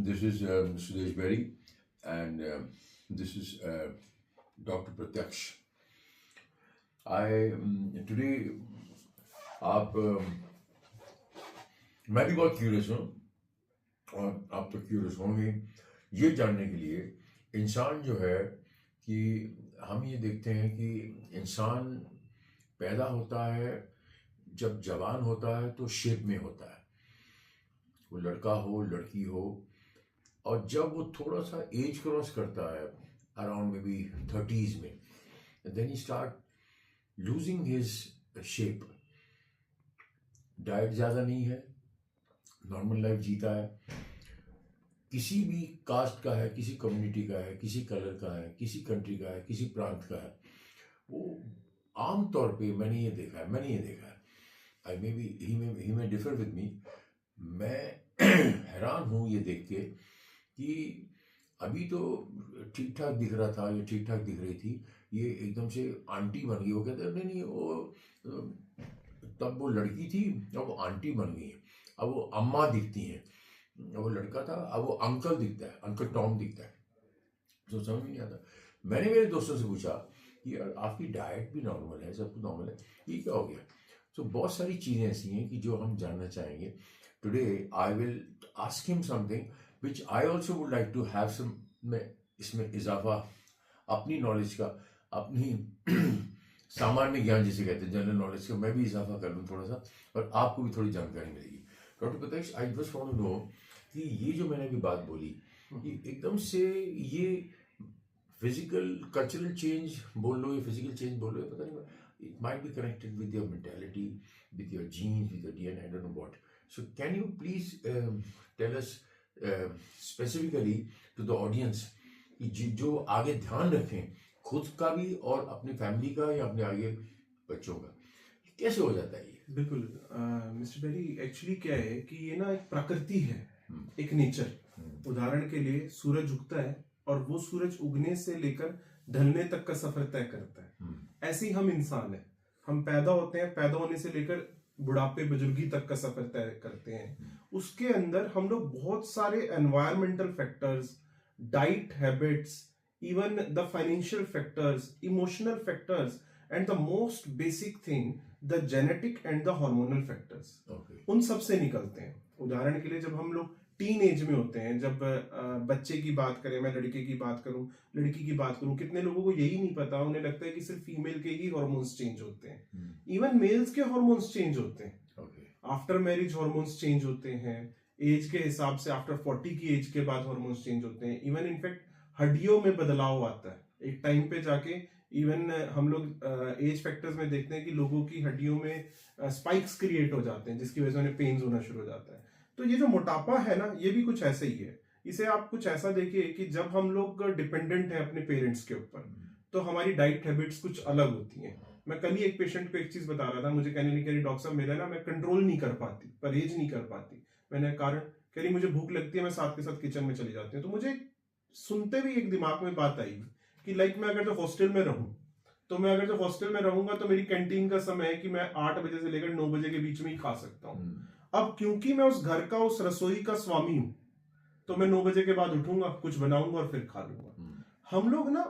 This is Sudesh Berry, and this is Dr. Pratyaksh. I today आप मैं भी बहुत क्यूरियस हूँ और आप तो क्यूरियस होंगे ये जानने के लिए इंसान जो है कि हम ये देखते हैं कि इंसान पैदा होता है, जब जवान होता है तो शेप में होता है, वो लड़का हो लड़की हो, और जब वो थोड़ा सा एज क्रॉस करता है अराउंड मे बी 30s में, then he start losing his shape. Diet ज़्यादा नहीं है, नॉर्मल लाइफ जीता है, किसी भी कास्ट का है, किसी कम्युनिटी का है, किसी कलर का है, किसी कंट्री का है, किसी प्रांत का है. वो आम तौर पे मैंने ये देखा है. I may be he may differ with me. मैं हैरान हूँ ये देख के कि अभी तो ठीक ठाक दिख रहा था, ये ठीक ठाक दिख रही थी, ये एकदम से आंटी बन गई. वो कहते हैं नहीं वो तब वो लड़की थी, अब वो आंटी बन गई है, अब वो अम्मा दिखती हैं. वो लड़का था, अब वो अंकल दिखता है, अंकल टॉम दिखता है. तो समझ में नहीं आता. मैंने मेरे दोस्तों से पूछा कि यार आपकी डाइट भी नॉर्मल है, सब कुछ नॉर्मल है, ये क्या हो गया. तो बहुत सारी चीज़ें ऐसी हैं कि जो हम जानना चाहेंगे. Today I will ask him something which I also would like to have some, में इसमें इजाफा अपनी नॉलेज का, अपनी सामान्य ज्ञान जिसे कहते हैं जनरल नॉलेज का, मैं भी इजाफा कर लूँ थोड़ा सा, और आपको भी थोड़ी जानकारी मिलेगी. Doctor Pratyaksh, I just want to know कि ये जो मैंने अभी बात बोली, कि एकदम से ये फिजिकल कल्चरल चेंज बोल लो या फिजिकल चेंज बोल लो, पता नहीं, it might be connected with your mentality, with your genes, with your DNA, I don't know what. So can you please tell us specifically to the audience कि जो आगे ध्यान रखें खुद का भी और अपनी फैमिली का या अपने आगे बच्चों का, कैसे हो जाता है ये? बिल्कुल मिस्टर बेरी, एक्चुअली क्या है कि ये ना एक प्रकृति है, एक नेचर. उदाहरण के लिए सूरज उगता है और वो सूरज उगने से लेकर ढलने तक का सफर तय करता है. ऐसे ही हम इंसान हैं, हम पैदा होते हैं, पैदा होने से लेकर बुढ़ापे बुजुर्गी तक का सफर तय करते हैं. उसके अंदर हम लोग बहुत सारे environmental factors, diet habits, even the financial factors, emotional factors, and the most basic thing the genetic and the hormonal factors, उन सब से निकलते हैं. उदाहरण के लिए जब हम लोग टीन एज में होते हैं, जब बच्चे की बात करें, मैं लड़के की बात करूं, लड़की की बात करूं, कितने लोगों को यही नहीं पता, उन्हें लगता है कि सिर्फ फीमेल के ही हार्मोन्स चेंज होते हैं. इवन मेल्स के हार्मोन्स चेंज होते हैं. आफ्टर मैरिज हार्मोन्स चेंज होते हैं, एज के हिसाब से आफ्टर 40 की एज के बाद हार्मोन्स चेंज होते हैं. इवन इनफैक्ट हड्डियों में बदलाव आता है एक टाइम पे जाके. इवन हम लोग एज फैक्टर्स में देखते हैं कि लोगों की हड्डियों में स्पाइक्स क्रिएट हो जाते हैं, जिसकी वजह से उन्हें पेन्स होना शुरू हो जाता है. तो ये जो मोटापा है ना, ये भी कुछ ऐसे ही है. इसे आप कुछ ऐसा देखिए कि जब हम लोग डिपेंडेंट हैं अपने पेरेंट्स के ऊपर, तो हमारी डाइट हैबिट्स कुछ अलग होती हैं. मैं कल ही एक पेशेंट को एक चीज बता रहा था, मुझे कहने लगी, कह रही डॉक्टर साहब मेरा ना, मैं कंट्रोल नहीं कर पाती, परहेज नहीं कर पाती. मैंने कारण, कह रही मुझे भूख लगती है, मैं साथ के साथ किचन में चली जाती हूँ. तो मुझे सुनते भी एक दिमाग में बात आई कि लाइक मैं अगर जो हॉस्टल में रहूं, तो मैं अगर जो हॉस्टल में रहूंगा तो मेरी कैंटीन का समय है कि मैं 8 बजे से लेकर 9 बजे के बीच में ही खा सकता हूँ. अब क्योंकि मैं उस घर का, उस रसोई का स्वामी हूं, तो मैं 9 बजे के बाद उठूंगा, कुछ बनाऊंगा और फिर खा लूंगा. हम लोग ना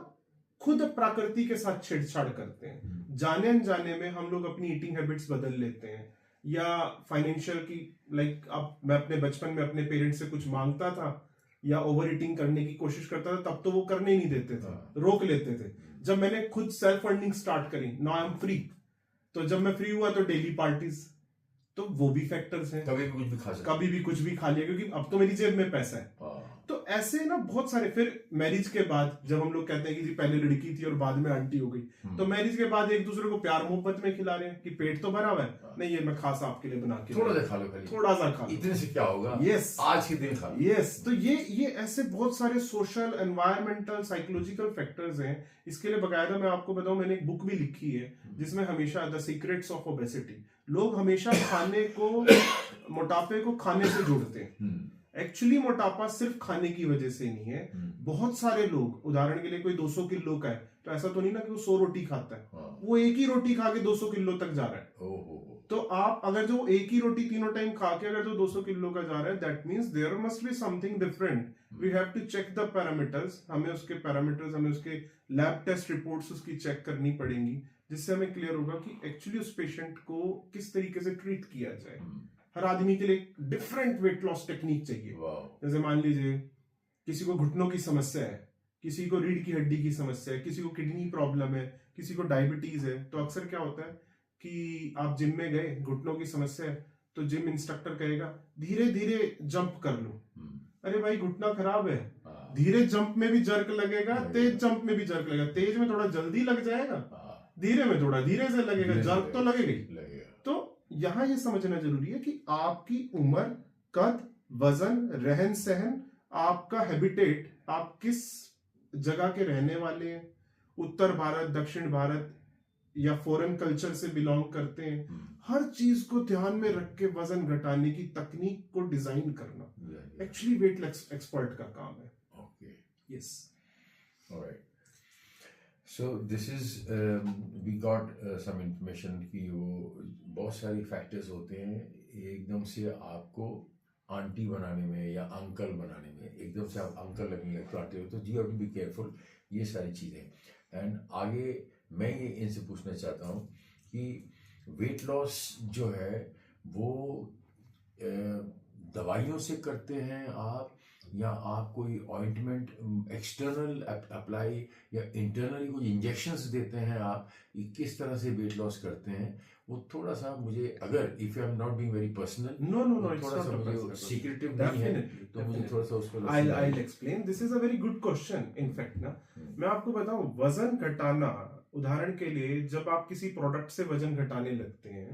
खुद प्रकृति के साथ छेड़छाड़ करते हैं. जाने अनजाने में हम लोग अपनी ईटिंग हैबिट्स बदल लेते हैं. या फाइनेंशियल की, लाइक अब मैं अपने बचपन में अपने पेरेंट्स से कुछ मांगता था या ओवर ईटिंग करने की कोशिश करता था, तब तो वो करने ही नहीं देते थे, रोक लेते थे. जब मैंने खुद सेल्फ अर्निंग स्टार्ट करी, नाउ आई एम फ्री, तो जब मैं फ्री हुआ तो डेली पार्टीज, तो वो भी फैक्टर्स हैं. कभी भी कुछ भी खा सकते, कभी भी कुछ भी खा लिया, क्योंकि अब तो मेरी जेब में पैसा है. तो ऐसे ना बहुत सारे. फिर मैरिज के बाद जब हम लोग कहते हैं कि जी पहले लड़की थी और बाद में आंटी हो गई, तो मैरिज के बाद एक दूसरे को प्यार मोहब्बत में खिला रहे हैं कि पेट तो भरा हुआ है, नहीं ये मैं खास आपके लिए बना के, थोड़ा सा खा लो, थोड़ा सा खा लो, इतने से क्या होगा, यस आज के दिन खा लो. यस. तो ये ऐसे बहुत सारे सोशल, एनवायरमेंटल, साइकोलॉजिकल फैक्टर्स हैं. इसके लिए बकायदा मैं आपको बताऊं, मैंने एक बुक भी लिखी है जिसमें हमेशा द सीक्रेट्स ऑफ ओबेसिटी, लोग हमेशा खाने को, मोटापे को खाने से जोड़ते हैं. एक्चुअली मोटापा सिर्फ खाने की वजह से नहीं है. बहुत सारे लोग, उदाहरण के लिए कोई 200 किलो का है, तो ऐसा तो नहीं ना कि वो 100 रोटी खाता है, वो एक ही रोटी खा के 200 किलो तक जा रहा है. तो आप अगर जो एक ही रोटी तीनों टाइम खा के अगर जो 200 किलो का जा रहा है, that means there must be something different. We have to check the parameters. हमें उसके लैब टेस्ट रिपोर्ट्स उसकी चेक करनी पड़ेंगी, जिससे हमें क्लियर होगा कि एक्चुअली उस पेशेंट को किस तरीके से ट्रीट किया जाए. हर आदमी के लिए डिफरेंट वेट लॉस टेक्निक चाहिए. जैसे मान लीजिए किसी को घुटनों की समस्या है, किसी को रीढ़ की हड्डी की समस्या है, किसी को किडनी प्रॉब्लम है, किसी को डायबिटीज है. तो अक्सर क्या होता है कि आप जिम में गए, घुटनों की समस्या है, तो जिम इंस्ट्रक्टर कहेगा धीरे धीरे जंप कर लो. अरे भाई घुटना खराब है, धीरे जंप में भी जर्क लगेगा, तेज जंप में भी जर्क लगेगा. तेज में थोड़ा जल्दी लग जाएगा, धीरे में थोड़ा धीरे से लगेगा, जर्क तो लगेगा ही. तो यहाँ ये समझना जरूरी है कि आपकी उम्र, कद, वजन, रहन सहन, आपका हैबिटेट, आप किस जगह के रहने वाले हैं, उत्तर भारत, दक्षिण भारत या फॉरेन कल्चर से बिलोंग करते हैं, हर चीज को ध्यान में रख के वजन घटाने की तकनीक को डिजाइन करना एक्चुअली वेट एक्सपर्ट का काम है. Okay, yes, alright. So this is we got some information कि वो बहुत सारी फैक्टर्स होते हैं एकदम से आपको आंटी बनाने में या अंकल बनाने में. एकदम से आप अंकल लगने लगते हो, आंटी, तो जी हैव टू बी केयरफुल. ये सारी चीज़ें. एंड आगे मैं ये इनसे पूछना चाहता हूँ कि वेट लॉस जो है वो दवाइयों से करते हैं आप, या आप कोई ऑइंटमेंट एक्सटर्नल अप्लाई या इंटरनली कोई इंजेक्शंस देते हैं आप, ये किस तरह से वेट लॉस करते हैं? वो थोड़ा सा मुझे, अगर if I am not being very personal, no, थोड़ा सा मुझे सीक्रेटिव नहीं है, तो मुझे थोड़ा सा उसको I'll explain. This is a very good question. In fact ना, मैं आपको बताऊं, वजन घटाना, उदाहरण के लिए जब आप किसी प्रोडक्ट से वजन घटाने लगते हैं,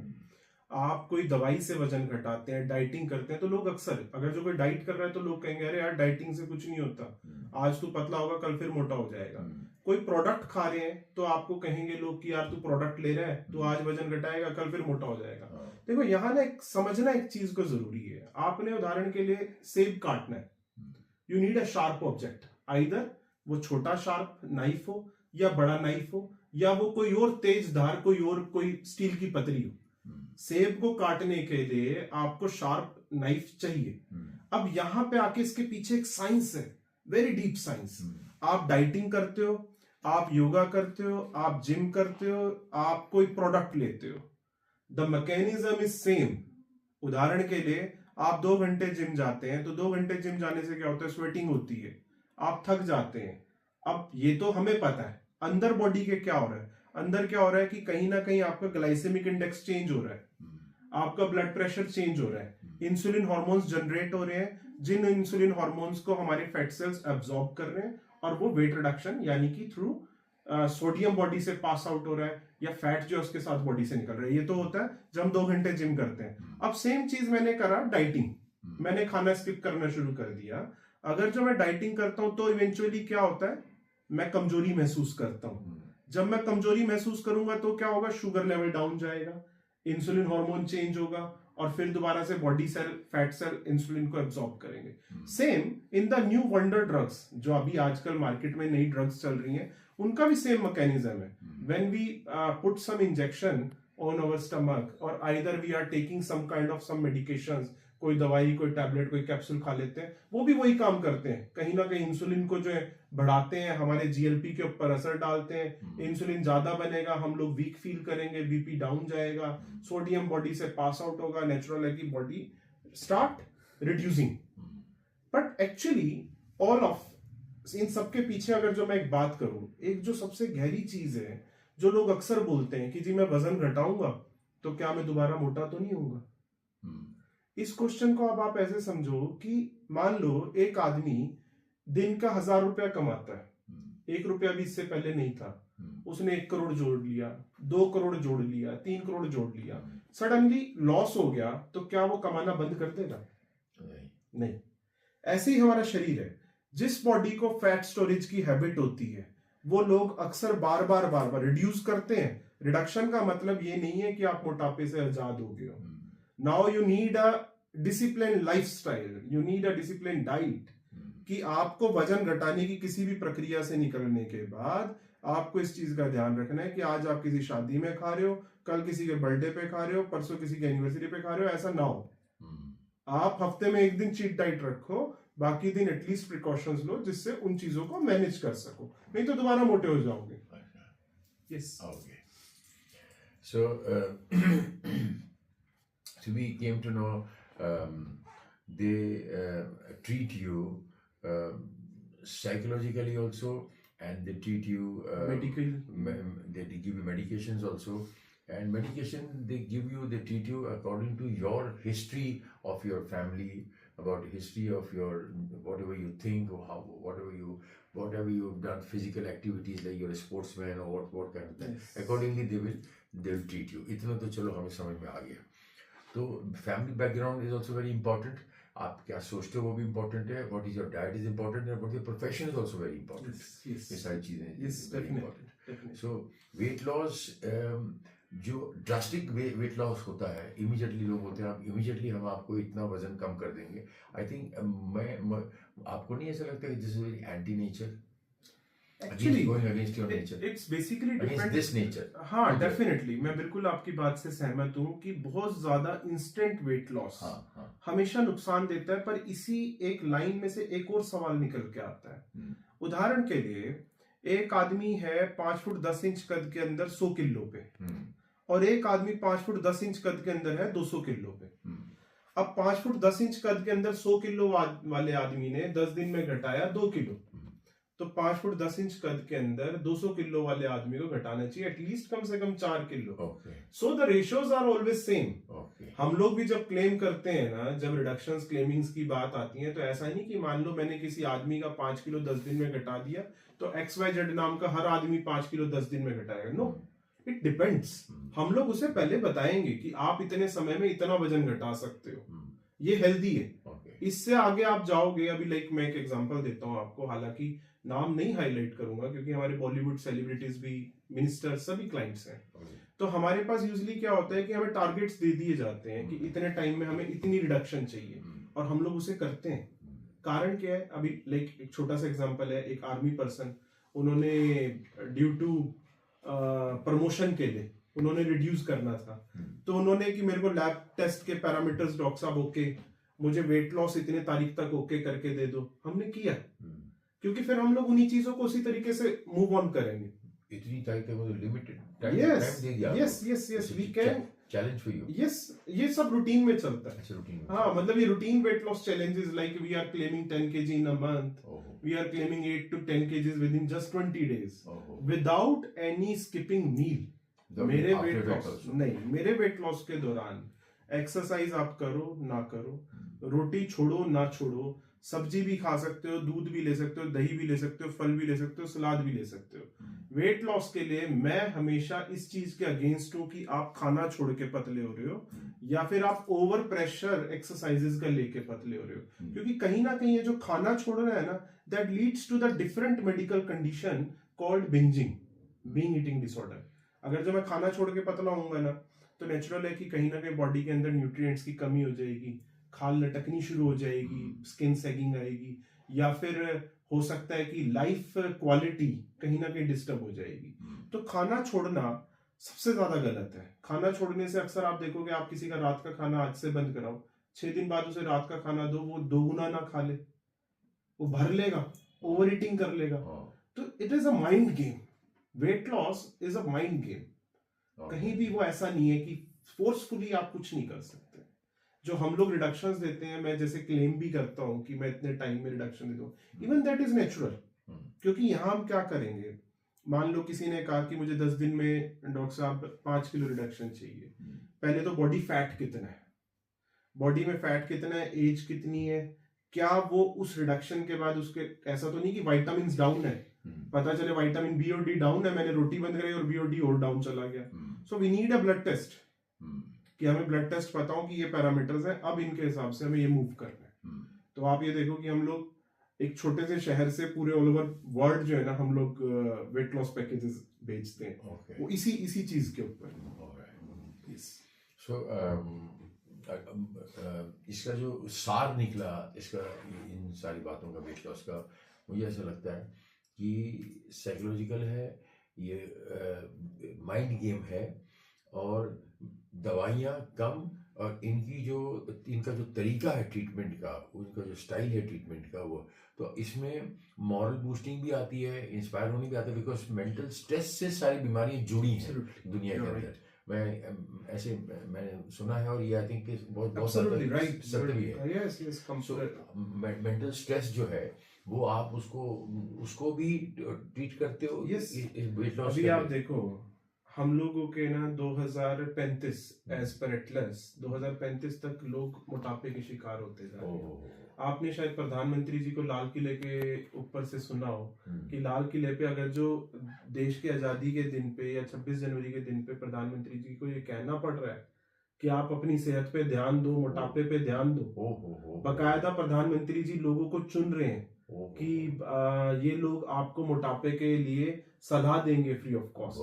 आप कोई दवाई से वजन घटाते हैं, डाइटिंग करते हैं, तो लोग अक्सर, अगर जो कोई डाइट कर रहा है तो लोग कहेंगे अरे यार डाइटिंग से कुछ नहीं होता, आज तू पतला होगा कल फिर मोटा हो जाएगा. कोई प्रोडक्ट खा रहे हैं तो आपको कहेंगे लोग कि यार तू प्रोडक्ट ले रहा है, तू आज वजन घटाएगा कल फिर मोटा हो जाएगा. देखो यहाँ ना समझना एक चीज को जरूरी है. आपने उदाहरण के लिए सेब काटना है, you need a sharp object. Either वो छोटा शार्प नाइफ हो या बड़ा नाइफ हो, या वो कोई और तेज धार, कोई स्टील की पतली हो. सेब को काटने के लिए आपको शार्प नाइफ चाहिए. अब यहां पे आके इसके पीछे एक साइंस है, वेरी डीप साइंस. आप डाइटिंग करते हो, आप योगा करते हो, आप जिम करते हो, आप कोई प्रोडक्ट लेते हो, द मैकेनिज्म इज सेम. उदाहरण के लिए आप 2 घंटे जिम जाते हैं, तो 2 घंटे जिम जाने से क्या होता है, स्वेटिंग होती है, आप थक जाते हैं. अब ये तो हमें पता है अंदर बॉडी के क्या हो रहा है. अंदर क्या हो रहा है कि कहीं ना कहीं आपका ग्लाइसेमिक इंडेक्स चेंज हो रहा है, आपका ब्लड प्रेशर चेंज हो रहा है, इंसुलिन हार्मोन्स जनरेट हो रहे हैं, जिन इंसुलिन हार्मोन्स को हमारे फैट सेल्स एब्जॉर्ब कर रहे हैं, और वो वेट रिडक्शन यानी कि थ्रू सोडियम बॉडी से पास आउट हो रहा है, या फैट जो उसके साथ बॉडी से निकल रहा है. ये तो होता है जब हम 2 घंटे जिम करते हैं. अब सेम चीज मैंने करा डाइटिंग, मैंने खाना स्किप करना शुरू कर दिया. अगर जो मैं डाइटिंग करता हूं तो इवेंचुअली क्या होता है, मैं कमजोरी महसूस करता हूं. जब मैं कमजोरी महसूस करूंगा तो क्या होगा, शुगर लेवल डाउन जाएगा, इंसुलिन हार्मोन चेंज होगा, और फिर दोबारा से body cell, fat cell insulin को एब्जॉर्ब करेंगे. Same in the new wonder drugs, जो अभी आजकल मार्केट में नई ड्रग्स चल रही हैं, उनका भी सेम मैकेनिज्म है. When we put some injection on our stomach, और either we are taking some kind of some medications, कोई दवाई, कोई टैबलेट, कोई कैप्सूल खा लेते हैं, वो भी वही काम करते हैं. कहीं ना कहीं इंसुलिन को जो है बढ़ाते हैं, हमारे जीएलपी के ऊपर असर डालते हैं. इंसुलिन ज्यादा बनेगा, हम लोग वीक फील करेंगे, बीपी डाउन जाएगा, सोडियम बॉडी से पास आउट होगा, नेचुरल है कि body start reducing. But actually all of इन सबके पीछे अगर जो मैं एक बात करूं, एक जो सबसे गहरी चीज है, जो लोग अक्सर बोलते हैं कि जी मैं वजन घटाऊंगा तो क्या मैं दोबारा मोटा तो नहीं होऊंगा. इस क्वेश्चन को अब आप ऐसे समझो कि मान लो एक आदमी दिन का 1000 रुपया कमाता है, 1 रुपया भी इससे पहले नहीं था, उसने 1 करोड़ जोड़ लिया, 2 करोड़ जोड़ लिया, 3 करोड़ जोड़ लिया, सडनली लॉस हो गया, तो क्या वो कमाना बंद कर देगा? नहीं. ऐसे ही हमारा शरीर है, जिस बॉडी को फैट स्टोरेज की हैबिट होती है, वो लोग अक्सर बार बार रिड्यूस करते हैं. रिडक्शन का मतलब ये नहीं है कि आप मोटापे से आजाद हो गए हो. Now you need a discipline lifestyle, you need a discipline diet, कि आपको वजन घटाने की किसी भी प्रक्रिया से निकलने के बाद आपको इस चीज का ध्यान रखना है कि आज आप किसी शादी में खा रहे हो, कल किसी के बर्थडे पे खा रहे हो, परसों किसी के एनिवर्सरी पे खा रहे हो, ऐसा ना हो। आप हफ्ते में एक दिन चीट डाइट रखो, बाकी दिन एटलीस्ट प्रिकॉशंस लो जिससे उन चीजों को मैनेज कर सको, नहीं तो दोबारा मोटे हो जाओगे। Yes Okay. So, so we came to know they treat you psychologically also, and they treat you medical they give you medications also, and medication they give you, they treat you according to your history of your family, about history of your whatever you think or how whatever you've done, physical activities like you're a sportsman or what kind of thing. Yes. Accordingly they'll treat you. इतना तो चलो हमें समझ में आ गया। तो family background is also very important. आप क्या सोचते हो वो भी इंपॉर्टेंट है, what is your diet is important, and what your profession is also very important. ये सारी चीजें वेरी इंपॉर्टेंट। सो वेट लॉस, जो ड्रास्टिक वेट लॉस होता है, इमीडिएटली लोग होते हैं, आप इमीडिएटली हम आपको इतना वजन कम कर देंगे। आई थिंक मैं आपको नहीं ऐसा लगता कि this is very anti nature, actually going against your nature, it's basically against depend this nature? हाँ Okay. डेफिनेटली मैं बिल्कुल आपकी बात से सहमत हूँ कि बहुत ज्यादा इंस्टेंट वेट लॉस हाँ हमेशा नुकसान देता है, पर इसी एक लाइन में से एक और सवाल निकल के आता है। हम्म, उदाहरण के लिए एक आदमी है 5 फुट 10 इंच कद के अंदर 100 किलो पे, हम्म, और एक आदमी 5 फुट 10 इंच कद के अंदर है 200 किलो पे। हम्म, अब 5 फुट 10 इंच कद के अंदर 100 किलो वाले आदमी ने 10 दिन में घटाया 2 किलो, तो 5 फुट 10 इंच कद के अंदर 200 किलो वाले आदमी को घटाना चाहिए एटलीस्ट कम से कम 4 किलो। okay, so the ratios are always same. okay, हम लोग भी जब क्लेम करते हैं ना, जब रिडक्शंस क्लेमिंग्स की बात आती है, तो ऐसा नहीं कि मान लो मैंने किसी आदमी का 5 किलो 10 दिन में घटा दिया तो XYZ नाम का हर आदमी 5 किलो 10 दिन में घटाएगा। No, it depends. हम लोग उसे पहले बताएंगे कि आप इतने समय में इतना वजन घटा सकते हो, ये हेल्दी है। okay, इससे आगे आप जाओगे, अभी लाइक मैं एक एग्जांपल देता हूँ आपको, हालांकि नाम नहीं हाईलाइट करूंगा क्योंकि हमारे बॉलीवुड सेलिब्रिटीज भी, मिनिस्टर, सभी क्लाइंट्स हैं। okay, तो हमारे पास यूजली क्या होता है कि हमें टारगेट्स दे दिए जाते हैं कि इतने टाइम में हमें इतनी रिडक्शन चाहिए, और हम लोग उसे करते हैं। कारण क्या है? अभी लाइक एक छोटा सा एग्जांपल है, एक आर्मी पर्सन, उन्होंने ड्यू टू प्रमोशन के लिए उन्होंने रिड्यूस करना था, तो उन्होंने कि मेरे को लैब टेस्ट के पैरामीटर्स डॉक्टर साहब ओके, मुझे वेट लॉस इतने तारीख तक ओके करके दे दो। हमने किया, क्योंकि फिर हम लोग उन्हीं चीजों को उसी तरीके से मूव ऑन करेंगे। इतनी टाइम तक मतलब लिमिटेड टाइम यस दे दिया yes yes yes we can, challenge for you. Yes, ये सब रूटीन में चलता है। अच्छा, रूटीन में। हाँ, मतलब ये routine weight loss challenges, like we are claiming 10 kg in a month, ओहो, we are claiming 8 to 10 kgs within just 20 days ओहो, विदाउट एनी स्किपिंग मील। मेरे after weight weight loss also. नहीं, मेरे weight loss के दौरान exercise आप करो ना करो, रोटी छोड़ो ना छोड़ो, सब्जी भी खा सकते हो, दूध भी ले सकते हो, दही भी ले सकते हो, फल भी ले सकते हो, सलाद भी ले सकते हो। वेट लॉस के लिए मैं हमेशा इस चीज के अगेंस्ट हूं कि आप खाना छोड़ के पतले हो रहे हो, या फिर आप ओवर प्रेशर एक्सरसाइजेस का लेके पतले हो रहे हो, क्योंकि कहीं ना कहीं ये जो खाना छोड़ रहा है ना, that leads to the different medical condition called bingeing, binge eating disorder. अगर जब मैं खाना छोड़ के पतला होऊंगा ना, तो नेचुरल है कि कहीं ना कहीं बॉडी के अंदर न्यूट्रिएंट्स की कमी हो जाएगी, खाल लटकनी शुरू हो जाएगी, स्किन सैगिंग आएगी, या फिर हो सकता है कि लाइफ क्वालिटी कहीं ना कहीं डिस्टर्ब हो जाएगी। तो खाना छोड़ना सबसे ज्यादा गलत है। खाना छोड़ने से अक्सर आप देखोगे, आप किसी का रात का खाना आज से बंद कराओ, 6 दिन बाद उसे रात का खाना दो, वो दोगुना ना खा ले, वो भर लेगा, ओवर ईटिंग कर लेगा। तो it is a mind game. Weight loss is a mind game. कहीं भी वो ऐसा नहीं है कि फोर्सफुली आप कुछ नहीं कर सकते। जो हम लोग रिडक्शंस देते हैं, मैं जैसे क्लेम भी करता हूं कि मैं इतने टाइम में रिडक्शन दे दूं, इवन दैट इज नेचुरल। क्योंकि यहां हम क्या करेंगे, मान लो किसी ने कहा कि मुझे 10 दिन में डॉक्टर साहब 5 किलो रिडक्शन चाहिए। पहले तो बॉडी फैट कितना है, बॉडी में फैट कितना है, एज कितनी है, क्या वो उस रिडक्शन के बाद उसके, ऐसा तो नहीं कि विटामिन डाउन है, पता चले विटामिन बी और डी डाउन है, मैंने रोटी बंद कराई और बी और डी और डाउन चला गया। So we need a blood test, कि हमें ब्लड टेस्ट पता हो कि ये पैरामीटर्स हैं, अब इनके हिसाब से हमें ये मूव करना है। तो आप ये देखो कि हम लोग एक छोटे से शहर से पूरे ऑल ओवर वर्ल्ड जो है ना, हम लोग वेट लॉस पैकेजेस बेचते हैं, वो इसी चीज के ऊपर। सो इसका जो सार निकला इसका, इन सारी बातों का, वेट लॉस का, मुझे ऐसा लगता है कि साइकोलॉजिकल है, ये माइंड गेम है, और दवाइयाँ कम, और इनका जो तरीका है ट्रीटमेंट का, उनका जो स्टाइल है ट्रीटमेंट का, वो तो इसमें मॉरल बूस्टिंग भी आती है, इंस्पायर होने भी आता है, बिकॉज मेंटल स्ट्रेस से सारी बीमारियां जुड़ी हैं दुनिया के अंदर। मैंने सुना है, और ये आई थिंक बहुत बहुत सत्य भी है। सो मेंटल स्ट्रेस जो है वो आप उसको भी ट्रीट करते हो। वेट लॉस अभी आप देखो, हम लोगों के ना 2035 एज पर एटलस 2035 तक लोग मोटापे के शिकार होते जा रहे हैं। आपने शायद प्रधानमंत्री जी को लाल किले के ऊपर से सुना हो कि लाल किले पे अगर जो देश की आजादी के दिन पे या 26 जनवरी के दिन पे प्रधानमंत्री जी को ये कहना पड़ रहा है कि आप अपनी सेहत पे ध्यान दो, मोटापे पे ध्यान दो, बकायदा प्रधानमंत्री जी लोगों को चुन रहे हैं कि ये लोग आपको मोटापे के लिए सलाह देंगे फ्री ऑफ कॉस्ट।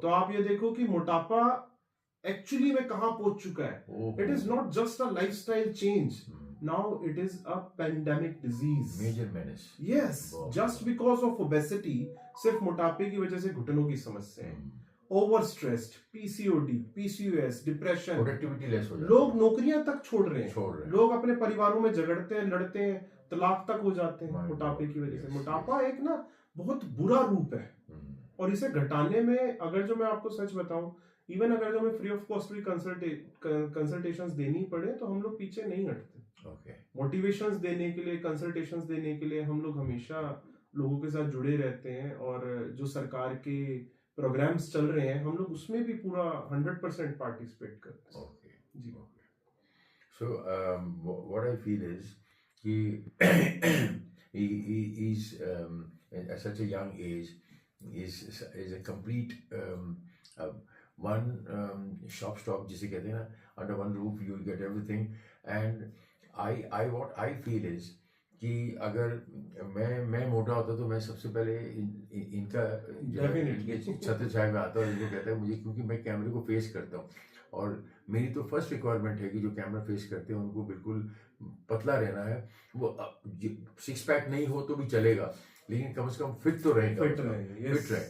तो आप ये देखो कि मोटापा एक्चुअली में कहां पहुंच चुका है। It is not just a lifestyle change, now it is a pandemic disease, major menace. Yes, just because of obesity. सिर्फ मोटापे की वजह से घुटनों की समस्या है, over stressed, PCOD, PCOS, depression, productivity less हो जाती है, लोग नौकरियां तक छोड़ रहे हैं, लोग अपने परिवारों में झगड़ते हैं, लड़ते हैं, तलाक तक हो जाते हैं मोटापे की वजह से। मोटापा एक ना बहुत बुरा रूप है, और इसे घटाने में अगर जो मैं आपको सच बताऊं, इवन अगर जो हमें फ्री ऑफ कॉस्ट भी कंसल्टेशंस देनी पड़े तो हम लोग पीछे नहीं हटते। मोटिवेशंस देने के लिए, कंसल्टेशंस देने के लिए हम लोग हमेशा लोगों के साथ जुड़े रहते हैं, और जो सरकार के प्रोग्राम्स चल रहे हैं हम लोग उसमें भी पूरा 100% पार्टिसिपेट करते हैं। जी। So what I feel is he is at such a young age is a complete one shop stop जिसे कहते हैं ना, under one roof you will get everything, and what I feel is कि अगर मैं मोटा होता तो मैं सबसे पहले इनका छत्र छाया में आता और इनको कहता है मुझे, क्योंकि मैं कैमरे को फेस करता हूँ, और मेरी तो फर्स्ट रिक्वायरमेंट है कि जो कैमरा फेस करते हैं उनको बिल्कुल पतला रहना है। वो 6 पैक नहीं हो तो भी चलेगा, लेकिन कम से कम फिट तो रहेगा, फिट रहे।